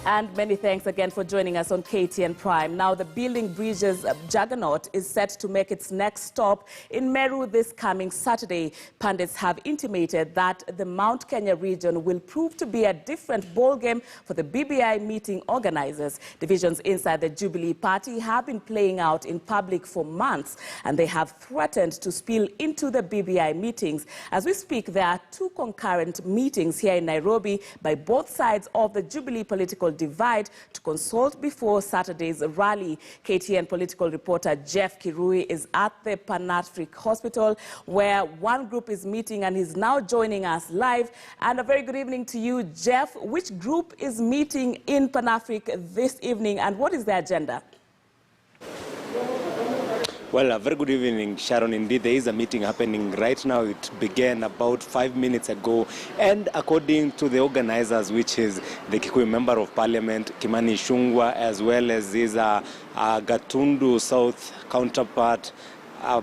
And many thanks again for joining us on KTN Prime. Now, the Building Bridges juggernaut is set to make its next stop in Meru this coming Saturday. Pundits have intimated that the Mount Kenya region will prove to be a different ballgame for the BBI meeting organizers. Divisions inside the Jubilee Party have been playing out in public for months, and they have threatened to spill into the BBI meetings. As we speak, there are two concurrent meetings here in Nairobi by both sides of the Jubilee political divide to consult before Saturday's rally. KTN political reporter Jeff Kirui is at the Pan-African Hospital, where one group is meeting, and he's now joining us live. And a very good evening to you, Jeff. Which group is meeting in Pan-African this evening, and what is the agenda? Well, a very good evening, Sharon. Indeed, there is a meeting happening right now. It began about 5 minutes ago. And according to the organizers, which is the Kikuyu Member of Parliament, Kimani Ichung'wah, as well as his Gatundu South counterpart,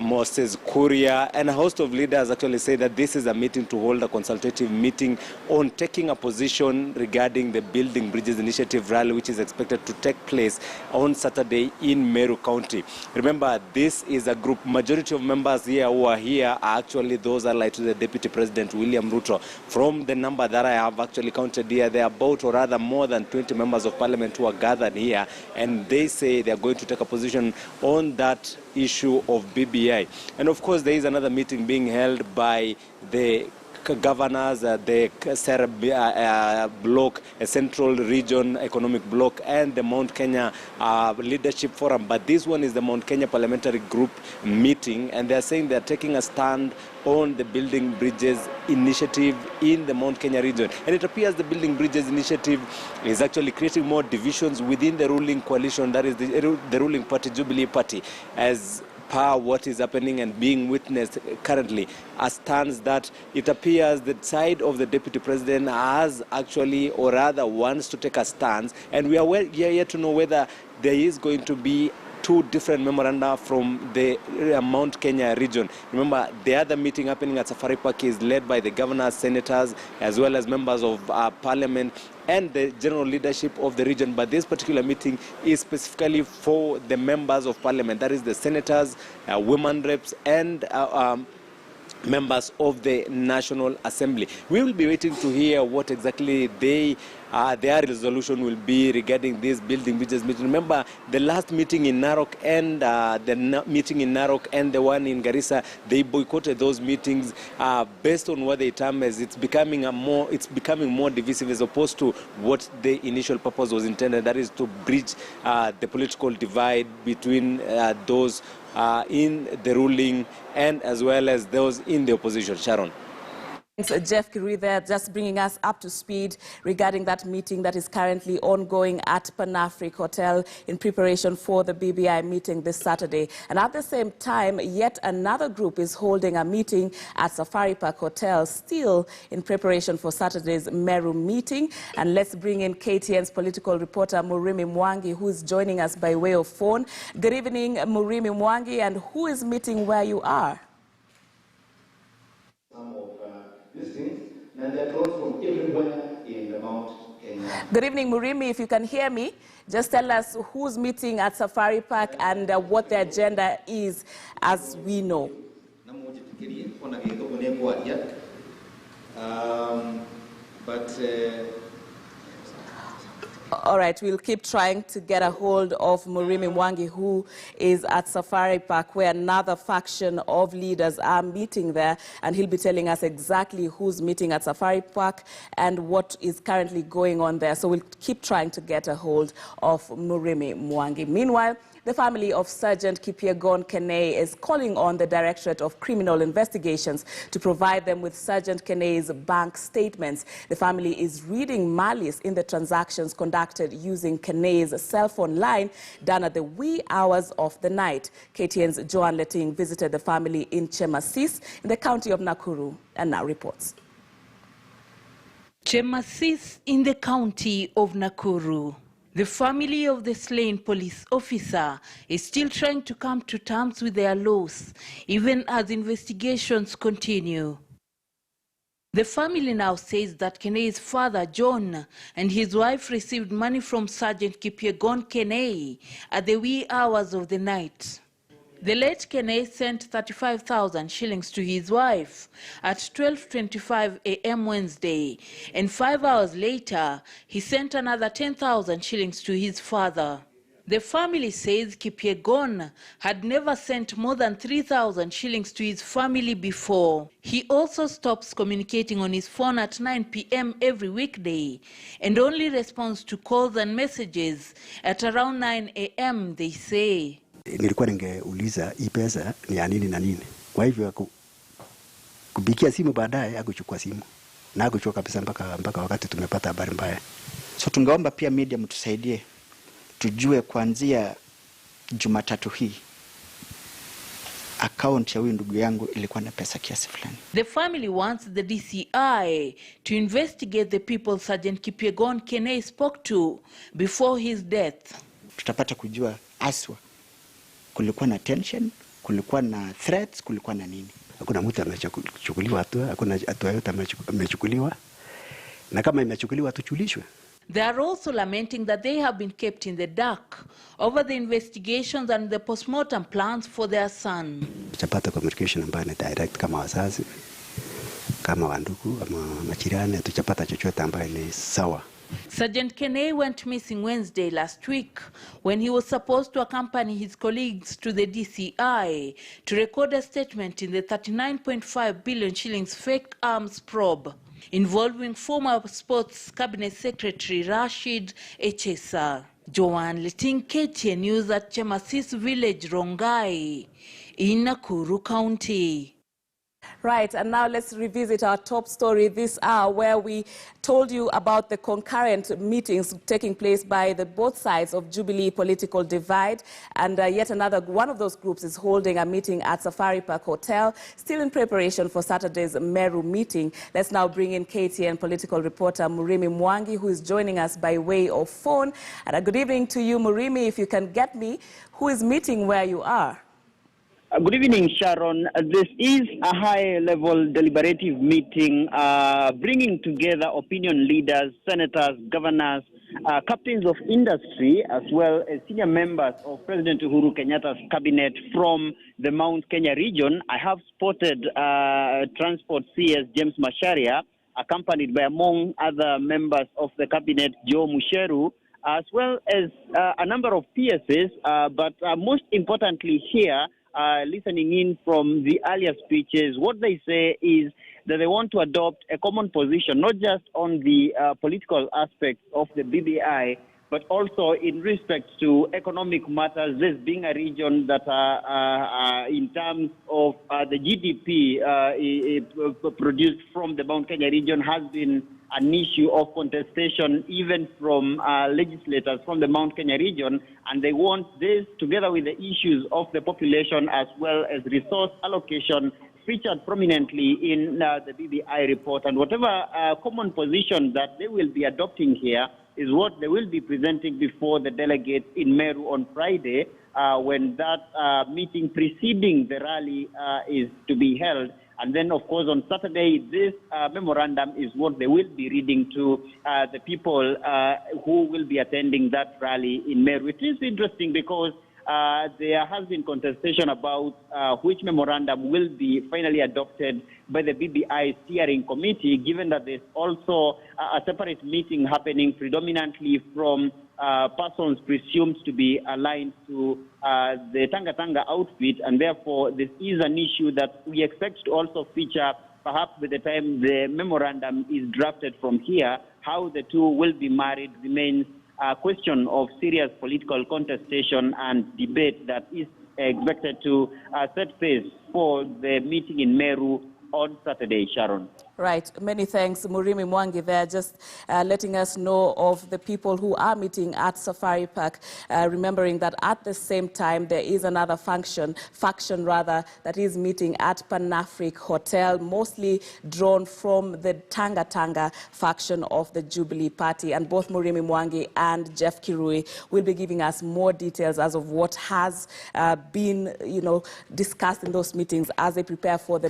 Moses Kuria, and a host of leaders actually say that this is a meeting to hold a consultative meeting on taking a position regarding the Building Bridges Initiative rally, which is expected to take place on Saturday in Meru County. Remember, this is a group, majority of members here who are here are actually those allied to the Deputy President William Ruto. From the number that I have actually counted here, there are about, or rather more than 20 members of Parliament who are gathered here, and they say they are going to take a position on that issue of BBI. And of course, there is another meeting being held by the governors, the bloc, a central region economic bloc, and the Mount Kenya Leadership Forum. But this one is the Mount Kenya Parliamentary Group meeting, and they're saying they're taking a stand on the Building Bridges Initiative in the Mount Kenya region. And it appears the Building Bridges Initiative is actually creating more divisions within the ruling coalition, that is the ruling party, Jubilee Party, as per what is happening and being witnessed currently. As stands that it appears the side of the Deputy President has actually, or rather wants to take a stance, and we are yet to know whether there is going to be two different memoranda from the Mount Kenya region. Remember, the other meeting happening at Safari Park is led by the governors, senators, as well as members of Parliament and the general leadership of the region. But this particular meeting is specifically for the members of Parliament, that is the senators, women reps, and members of the National Assembly. We will be waiting to hear what exactly their resolution will be regarding this Building Bridges meeting. Remember, the last meeting in Narok and the meeting in Narok and the one in Garissa, they boycotted those meetings based on what they term as it's becoming more divisive as opposed to what the initial purpose was intended, that is to bridge the political divide between those in the ruling and as well as those in the opposition. Sharon. Thanks, Jeff Kirui there, just bringing us up to speed regarding that meeting that is currently ongoing at Pan-African Hotel in preparation for the BBI meeting this Saturday. And at the same time, yet another group is holding a meeting at Safari Park Hotel, still in preparation for Saturday's Meru meeting. And let's bring in KTN's political reporter Murimi Mwangi, who is joining us by way of phone. Good evening, Murimi Mwangi, and who is meeting where you are? And they're brought from everywhere in the Mount Kenya. Good evening, Murimi. If you can hear me, just tell us who's meeting at Safari Park and what the agenda is, as we know. All right, we'll keep trying to get a hold of Murimi Mwangi, who is at Safari Park, where another faction of leaders are meeting there, and he'll be telling us exactly who's meeting at Safari Park and what is currently going on there. So we'll keep trying to get a hold of Murimi Mwangi. Meanwhile, the family of Sergeant Kipyegon Kene is calling on the Directorate of Criminal Investigations to provide them with Sergeant Kene's bank statements. The family is reading malice in the transactions conducted using Kene's cell phone line done at the wee hours of the night. KTN's Joan Leting visited the family in Chemasis in the county of Nakuru and now reports. Chemasis in the county of Nakuru. The family of the slain police officer is still trying to come to terms with their loss, even as investigations continue. The family now says that Kene's father, John, and his wife received money from Sergeant Kipyegon Kene at the wee hours of the night. The late Kene sent 35,000 shillings to his wife at 12:25 a.m. Wednesday, and 5 hours later, he sent another 10,000 shillings to his father. The family says Kipyegon had never sent more than 3,000 shillings to his family before. He also stops communicating on his phone at 9 p.m. every weekday and only responds to calls and messages at around 9 a.m., they say. Nilikuwa ningeuliza hii pesa ni ya nini na nini. Kwa hivyo kubikia simu baadaye hakuchukua simu. Na hakuchukua kabisa mpaka wakati tumepata habari mbaya. So tungeomba pia media mtusaidie tujue kuanzia Jumatatu hii account ya huyu ndugu yangu ilikuwa na pesa kiasi fulani. The family wants the DCI to investigate the people Sergeant Kipyegon Kene spoke to before his death. Tutapata kujua aswa kulikuwa na tension, kulikuwa na threats, kulikuwa na nini. Hakuna mtu amechukuliwa hatua, hakuna hatua yote amechukuliwa. Na kama imechukuliwa tuchulishwe. They are also lamenting that they have been kept in the dark over the investigations and the postmortem plans for their son. Tutapata communication ambayo ni direct kama wazazi, kama wandugu, ama majirani, tutapata chochote ambayo ni sawa. Sergeant Kene went missing Wednesday last week when he was supposed to accompany his colleagues to the DCI to record a statement in the 39.5 billion shillings fake arms probe involving former Sports Cabinet Secretary Rashid Echesa. Joanne Liting, KTN News at Chemasis Village, Rongai, in Nakuru County. Right, and now let's revisit our top story this hour, where we told you about the concurrent meetings taking place by both sides of Jubilee political divide. And yet another one of those groups is holding a meeting at Safari Park Hotel, still in preparation for Saturday's Meru meeting. Let's now bring in KTN political reporter Murimi Mwangi, who is joining us by way of phone. And a good evening to you, Murimi. If you can get me, who is meeting where you are? Good evening, Sharon. This is a high-level deliberative meeting bringing together opinion leaders, senators, governors, captains of industry, as well as senior members of President Uhuru Kenyatta's cabinet from the Mount Kenya region. I have spotted Transport CS James Macharia, accompanied by, among other members of the cabinet, Joe Musheru, as well as a number of PSs, but most importantly here, listening in from the earlier speeches, what they say is that they want to adopt a common position, not just on the political aspects of the BBI, but also in respect to economic matters, this being a region that in terms of the GDP produced from the Mount Kenya region has been an issue of contestation even from legislators from the Mount Kenya region, and they want this, together with the issues of the population as well as resource allocation, featured prominently in the BBI report. And whatever common position that they will be adopting here is what they will be presenting before the delegates in Meru on Friday, when that meeting preceding the rally is to be held. And then, of course, on Saturday, this memorandum is what they will be reading to the people who will be attending that rally in Meru. It is interesting because there has been contestation about which memorandum will be finally adopted by the BBI steering committee, given that there's also a separate meeting happening predominantly from persons presumed to be aligned to the Tanga outfit, and therefore this is an issue that we expect to also feature perhaps by the time the memorandum is drafted from here. How the two will be married remains a question of serious political contestation and debate that is expected to set phase for the meeting in Meru on Saturday, Sharon. Right. Many thanks, Murimi Mwangi there, just letting us know of the people who are meeting at Safari Park, remembering that at the same time there is another faction that is meeting at Pan-Afric Hotel, mostly drawn from the Tanga faction of the Jubilee Party. And both Murimi Mwangi and Jeff Kirui will be giving us more details as of what has been, discussed in those meetings as they prepare for the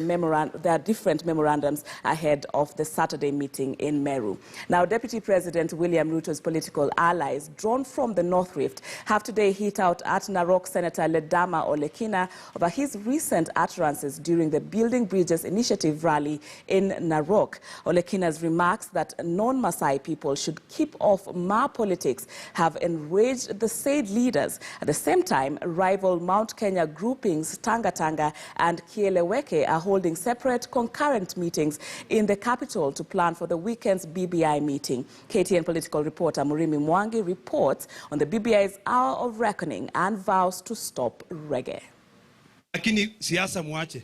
different memorandums ahead ahead of the Saturday meeting in Meru. Now, Deputy President William Ruto's political allies, drawn from the North Rift, have today hit out at Narok Senator Ledama Olekina over his recent utterances during the Building Bridges Initiative rally in Narok. Olekina's remarks that non-Masaai people should keep off Ma politics have enraged the said leaders. At the same time, rival Mount Kenya groupings Tanga and Kieleweke are holding separate concurrent meetings in the capital to plan for the weekend's BBI meeting. KTN political reporter Murimi Mwangi reports on the BBI's hour of reckoning and vows to stop reggae. Lakini siasa muache.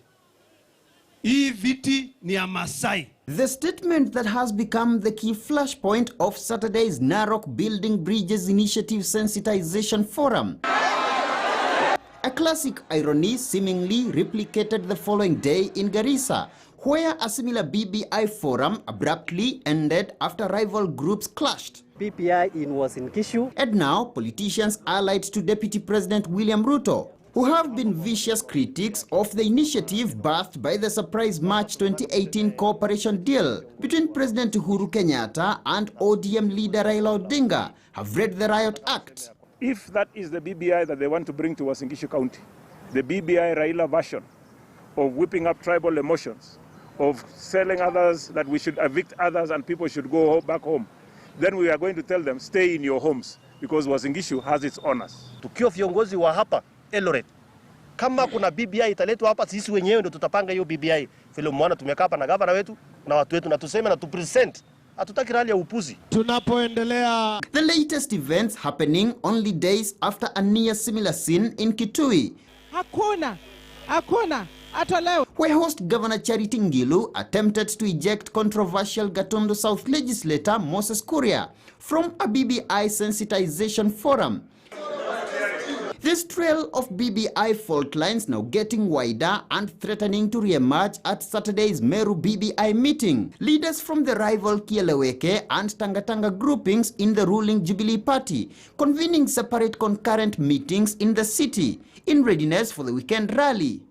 Hii viti ni ya Masaai. The statement that has become the key flashpoint of Saturday's Narok Building Bridges Initiative Sensitization Forum. A classic irony seemingly replicated the following day in Garissa, where a similar BBI forum abruptly ended after rival groups clashed. BBI was in Kishu. And now, politicians allied to Deputy President William Ruto, who have been vicious critics of the initiative birthed by the surprise March 2018 cooperation deal between President Uhuru Kenyatta and ODM leader Raila Odinga, have read the Riot Act. If that is the BBI that they want to bring to Uasin Gishu County, the BBI Raila version of whipping up tribal emotions, of selling others, that we should evict others and people should go back home, then we are going to tell them, stay in your homes, because Uasin Gishu has its honors. Tukio viongozi wa hapa Eldoret, kama kuna BBI italetwa hapa, sisi wenyewe ndio tutapanga hiyo BBI. Vile mwana tumekaa hapa na gavana wetu na watu wetu na tuseme na tupresent. Hatutaki rali ya upuzi. Tunapoendelea. The latest events happening only days after a near similar scene in Kitui. Hakuna atolewe. Where host Governor Charity Ngilu attempted to eject controversial Gatundu South legislator Moses Kuria from a BBI sensitization forum. This trail of BBI fault lines now getting wider and threatening to re-emerge at Saturday's Meru BBI meeting. Leaders from the rival Kieleweke and Tanga groupings in the ruling Jubilee Party convening separate concurrent meetings in the city in readiness for the weekend rally.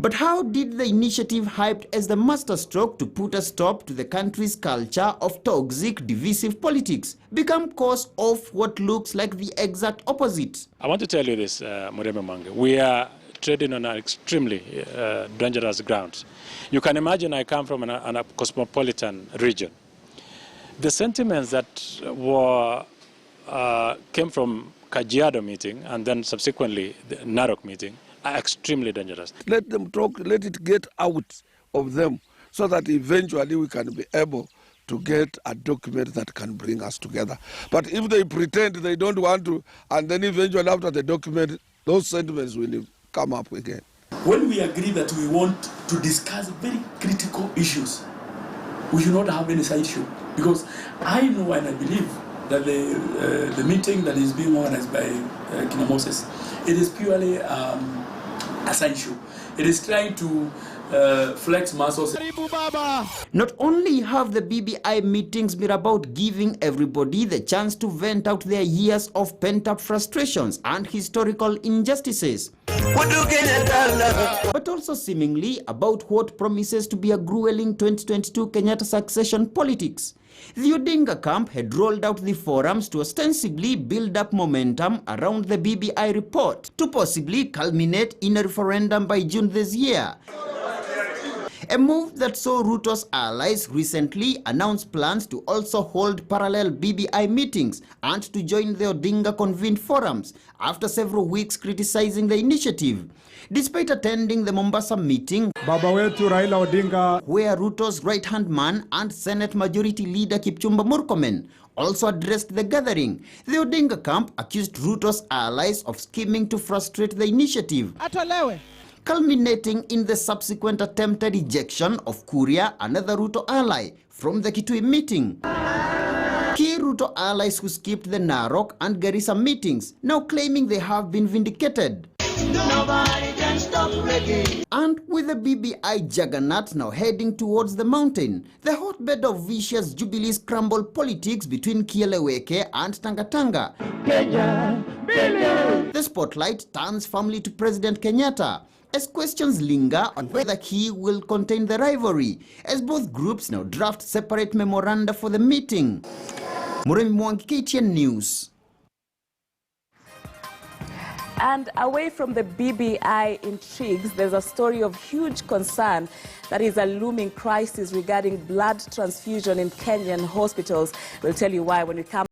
But how did the initiative, hyped as the masterstroke to put a stop to the country's culture of toxic, divisive politics, become cause of what looks like the exact opposite? I want to tell you this, Mureme Mange. We are treading on an extremely dangerous ground. You can imagine I come from a cosmopolitan region. The sentiments that were came from Kajiado meeting and then subsequently the Narok meeting are extremely dangerous. Let them talk, let it get out of them so that eventually we can be able to get a document that can bring us together. But if they pretend they don't want to, and then eventually after the document, those sentiments will come up again. When we agree that we want to discuss very critical issues, we should not have any side show. Because I know and I believe that the meeting that is being organized by Kina Moses, it is purely a side show. It is trying to flex muscles. Not only have the BBI meetings been about giving everybody the chance to vent out their years of pent-up frustrations and historical injustices, but also seemingly about what promises to be a grueling 2022 Kenyatta succession politics. The Odinga camp had rolled out the forums to ostensibly build up momentum around the BBI report to possibly culminate in a referendum by June this year. A move that saw Ruto's allies recently announce plans to also hold parallel BBI meetings and to join the Odinga-convened forums after several weeks criticizing the initiative. Despite attending the Mombasa meeting, Baba wetu Raila Odinga, where Ruto's right-hand man and Senate Majority Leader Kipchumba Murkomen also addressed the gathering, the Odinga camp accused Ruto's allies of scheming to frustrate the initiative, Atolewe, culminating in the subsequent attempted ejection of Kuria, another Ruto ally, from the Kitui meeting. Key Ruto allies who skipped the Narok and Garissa meetings now claiming they have been vindicated. Nobody can stop reggae. And with the BBI juggernaut now heading towards the mountain, the hotbed of vicious Jubilee scramble politics between Kieleweke and Tanga, Kenya, the spotlight turns firmly to President Kenyatta, as questions linger on whether he will contain the rivalry, as both groups now draft separate memoranda for the meeting. Muremi Mwangi, KTN News. And away from the BBI intrigues, there's a story of huge concern that is a looming crisis regarding blood transfusion in Kenyan hospitals. We'll tell you why when we come.